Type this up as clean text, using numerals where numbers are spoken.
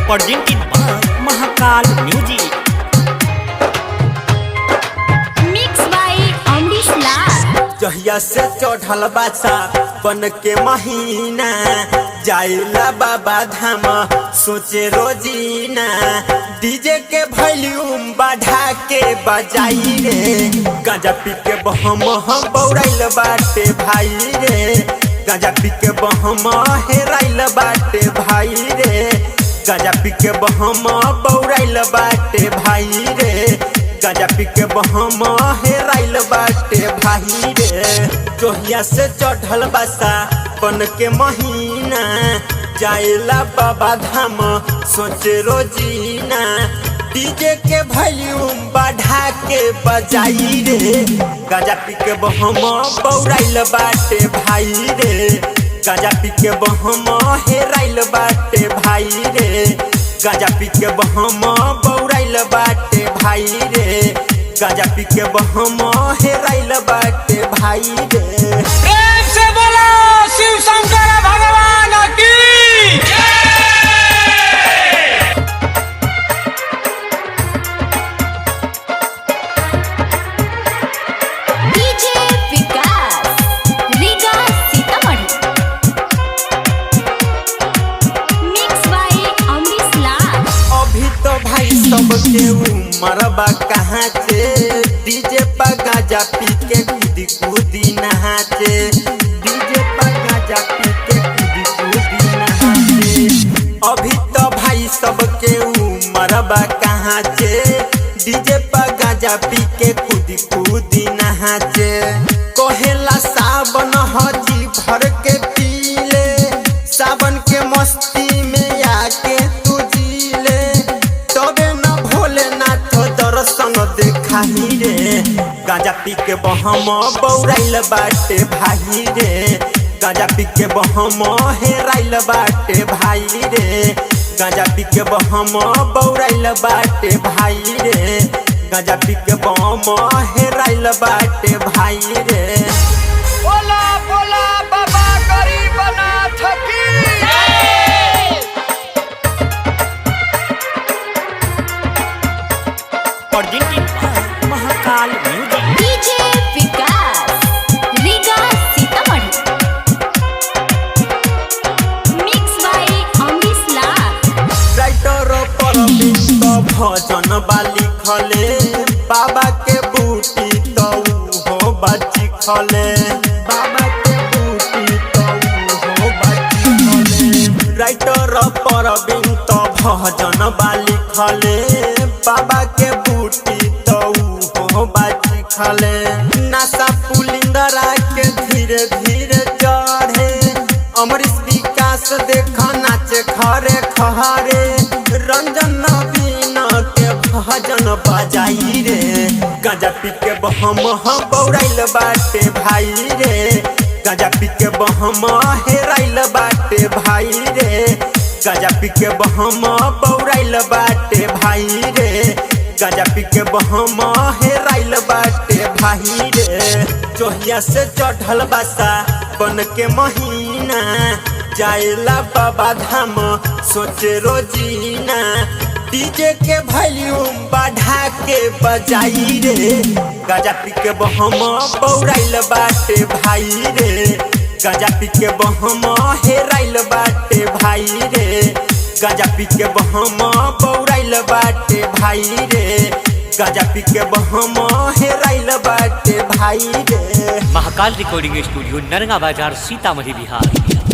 presented by Mahakal Music. Mixed by Amrish Lal. जहिया से चढ़ल बाछा बन के महीना जाइला बाबा धाम सोचे रोजीना डीजे के वॉल्यूम बढ़ा के बजाई रे गांजा पी के बहम बौराइल बाटे भाई रे गांजा पी के बहम हेराइल बाटे भाई रे गांजा पी के बहम बौराइल बाटे भाई रे गांजा पी के बहम हेराइल बाटे भाई रे जोहिया से चढ़ल बासा बन के महीना जाइला बाबा धाम सोचे रोजीना डीजे के वॉल्यूम बढ़ा के बजाई रे गांजा पी के बहम बौराइल बाटे भाई रे गांजा पी के बहम हेराइल बाटे भाई रे गांजा पी के बहम बौराइल बाटे भाई रे गांजा पी के बहम हेराइल बाटे भाई रे। प्रेम से बोलो शिव शंकर भगवान की DJ Vikas, Riga Sitamarhi. Mixed by Amrish Lal. अभी तो भाई सबके उम्र बा कहाँ से डीजे पर गांजा पी के कूदी कूदी नहाचे डीजे पर गांजा पी के कूदी कूदी नहाचे अभी तो भाई सबके उम्र बा कहाँ से डीजे पर गांजा पी के कूदी कूदी नहाचे कोहेला सावन हजी भर के पीले सावन के मस्ती में आके तू जीले तबे न भोलेनाथ दर्शन देखाही रे गांजा पी के बहम बौराइल बाटे भाई रे गांजा पी के बहम हेराइल बाटे भाई रे गांजा पी के बहम बौराइल बाटे भाई रे गांजा पी के बहम हेराइल बाटे भाई रे। बोला बोला बाबा गरीबनाथ की Presented by Mahakal Music. DJ Vikas, Riga Sitamarhi. Mixed by Amrish Lal. Writer पर भजन बाली खले बाबा के बूटी तो हो बची खले बाबा के बूटी तो हो बची खले राइटर पर भजन बाली खले बाबा के बूटी तो हो बची खले नशा पुलिंदरा के धीरे धीरे चढ़े अमरीश विकास देख नाचे खरे खहरे रंजन नवीन के भजन बजाई रे गांजा पी के बहम बौराइल बाटे भाई रे गांजा पी के बहम हेराइल बाटे भाई रे गांजा पी के बहम बौराइल बाटे भाई रे गांजा पी के बहम हेराइल बाटे भाई रे जोहिया से चढ़ल बासा बन के महीना जाइला बाबा धाम सोचे रोजीना डीजे के वॉल्यूम बढ़ा के बजाई रे गांजा पी के बहम बौराइल बाटे भाई रे गांजा पी के बहम हेराइल बाटे भाई रे गांजा पी के बहम बौराइल बाटे भाई रे गांजा पी के बहम हेराइल बाटे भाई रे। महाकाल रिकॉर्डिंग स्टूडियो नरगा बाजार सीतामढ़ी बिहार।